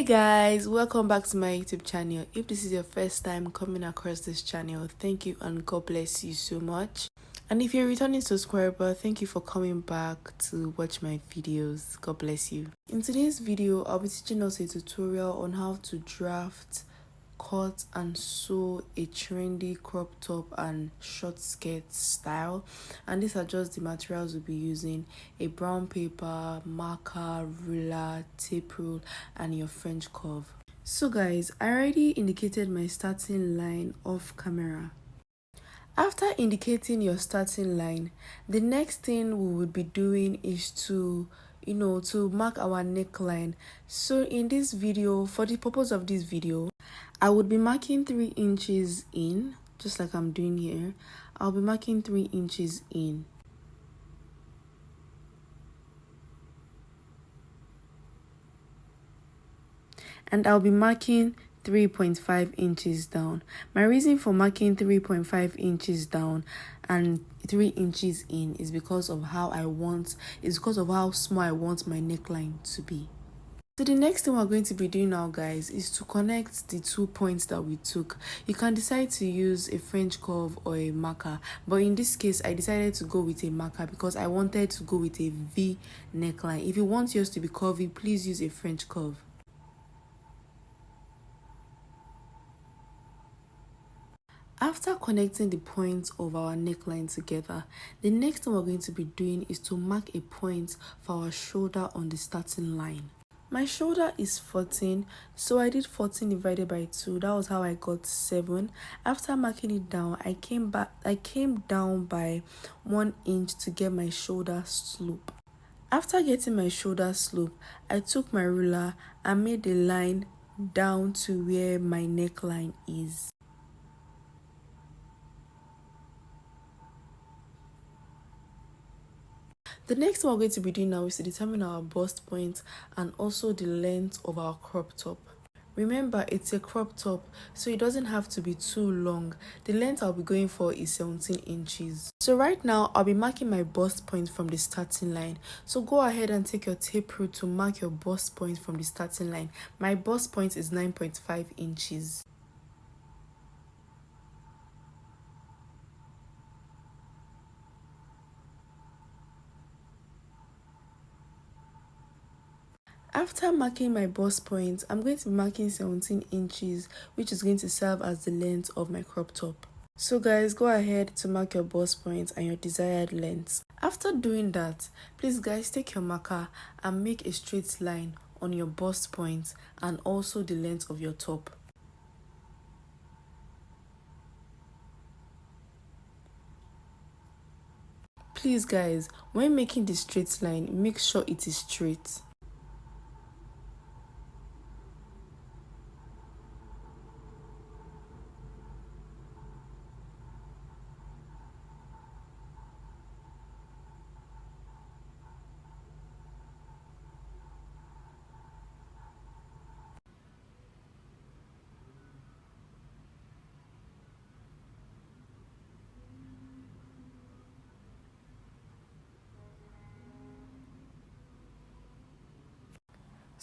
Hey guys, welcome back to my YouTube channel. If this is your first time coming across this channel, thank you and God bless you so much. And if you're a returning subscriber, thank you for coming back to watch my videos. God bless you. In today's video, I'll be teaching us a tutorial on how to draft, cut and sew a trendy crop top and short skirt style, and these are just the materials we'll be using: a brown paper, marker, ruler, tape rule, and your French curve. So guys, I already indicated my starting line off camera. After indicating your starting line, the next thing we will be doing is to mark our neckline. So in this video, for the purpose of this video, I would be marking 3 inches in, just like I'm doing here. I'll be marking 3 inches in. And I'll be marking 3.5 inches down. My reason for marking 3.5 inches down and 3 inches in is because of how small I want my neckline to be. So the next thing we're going to be doing now, guys, is to connect the 2 points that we took. You can decide to use a French curve or a marker, but in this case I decided to go with a marker because I wanted to go with a V neckline. If you want yours to be curvy, please use a French curve. After connecting the points of our neckline together, the next thing we're going to be doing is to mark a point for our shoulder on the starting line. My shoulder is 14, so I did 14 divided by 2. That was how I got 7. After marking it down, I came down by 1 inch to get my shoulder slope. After getting my shoulder slope, I took my ruler and made a line down to where my neckline is. The next thing we're going to be doing now is to determine our bust point and also the length of our crop top. Remember, it's a crop top, so it doesn't have to be too long. The length I'll be going for is 17 inches. So right now, I'll be marking my bust point from the starting line. So go ahead and take your tape rule to mark your bust point from the starting line. My bust point is 9.5 inches. After marking my bust point, I'm going to be marking 17 inches, which is going to serve as the length of my crop top. So guys, go ahead to mark your bust point and your desired length. After doing that, please guys, take your marker and make a straight line on your bust point and also the length of your top. Please guys, when making the straight line, make sure it is straight.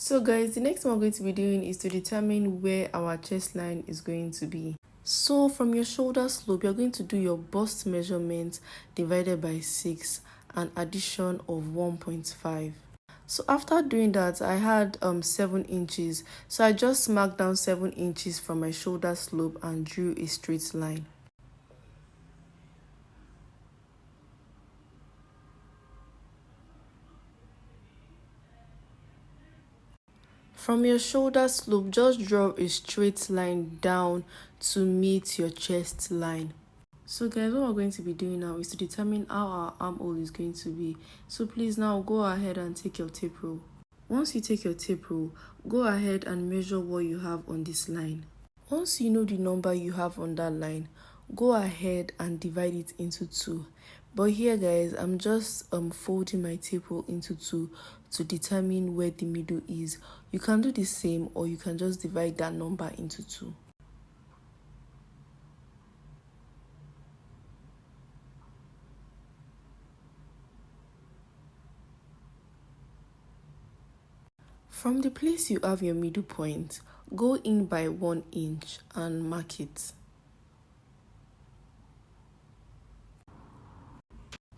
So guys, the next thing we're going to be doing is to determine where our chest line is going to be. So from your shoulder slope, you're going to do your bust measurement divided by 6 and addition of 1.5. So after doing that, I had 7 inches. So I just marked down 7 inches from my shoulder slope and drew a straight line. From your shoulder slope, just draw a straight line down to meet your chest line. So guys, what we're going to be doing now is to determine how our armhole is going to be. So please now go ahead and take your tape rule. Once you take your tape rule, go ahead and measure what you have on this line. Once you know the number you have on that line, go ahead and divide it into 2. But here guys, I'm just folding my tape rule into 2 to determine where the middle is. You can do the same, or you can just divide that number into 2. From the place you have your middle point, go in by 1 inch and mark it.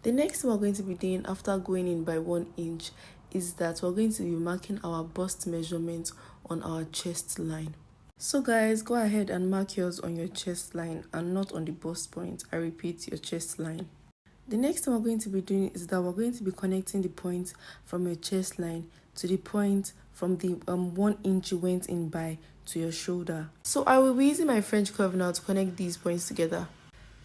The next thing we're going to be doing after going in by 1 inch is that we're going to be marking our bust measurement on our chest line. So guys, go ahead and mark yours on your chest line and not on the bust point. I repeat, your chest line. The next thing we're going to be doing is that we're going to be connecting the point from your chest line to the point from the 1 inch you went in by to your shoulder. So I will be using my French curve now to connect these points together.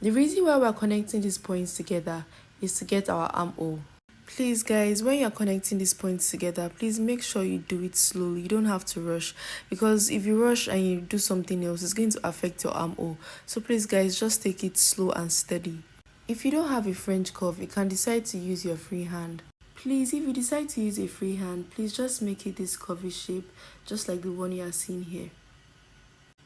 The reason why we're connecting these points together is to get our armhole. Please guys, when you're connecting these points together, please make sure you do it slowly. You don't have to rush, because if you rush and you do something else, it's going to affect your armhole. So please guys, just take it slow and steady. If you don't have a French curve, you can decide to use your free hand. Please, if you decide to use a free hand, please just make it this curvy shape, just like the one you are seeing here.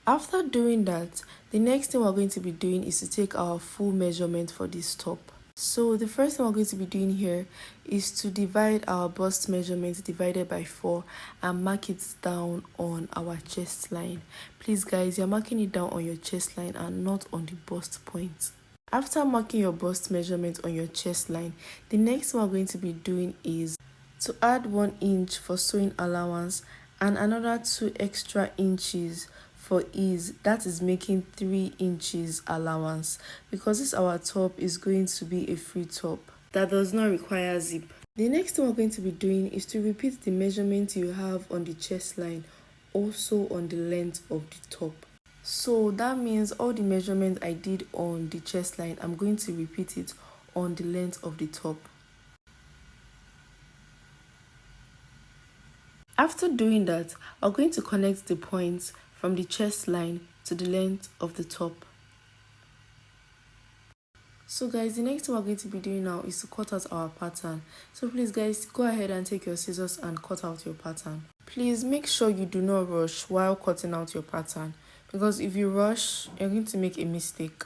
After doing that, the next thing we're going to be doing is to take our full measurement for this top. So the first thing we're going to be doing here is to divide our bust measurement divided by 4 and mark it down on our chest line. Please guys, you're marking it down on your chest line and not on the bust point. After marking your bust measurement on your chest line, the next thing we're going to be doing is to add 1 inch for sewing allowance and another 2 extra inches for ease. That is making 3 inches allowance, because this our top is going to be a free top that does not require zip. The next thing we're going to be doing is to repeat the measurement you have on the chest line also on the length of the top. So that means all the measurement I did on the chest line, I'm going to repeat it on the length of the top. After doing that, I'm going to connect the points from the chest line to the length of the top. So guys, the next thing we're going to be doing now is to cut out our pattern. So please guys, go ahead and take your scissors and cut out your pattern. Please make sure you do not rush while cutting out your pattern, because if you rush, you're going to make a mistake.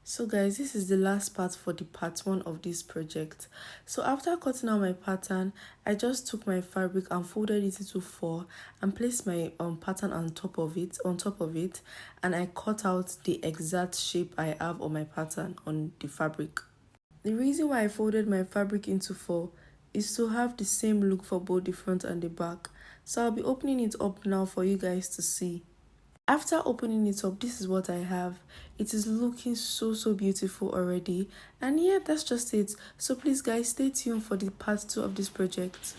So guys, this is the last part for the part 1 of this project. So after cutting out my pattern, I just took my fabric and folded it into 4 and placed my pattern on top of it, and I cut out the exact shape I have on my pattern on the fabric. The reason why I folded my fabric into 4 is to have the same look for both the front and the back. So I'll be opening it up now for you guys to see. After opening it up, this is what I have. It is looking so beautiful already. And yeah, that's just it. So please guys, stay tuned for the part 2 of this project.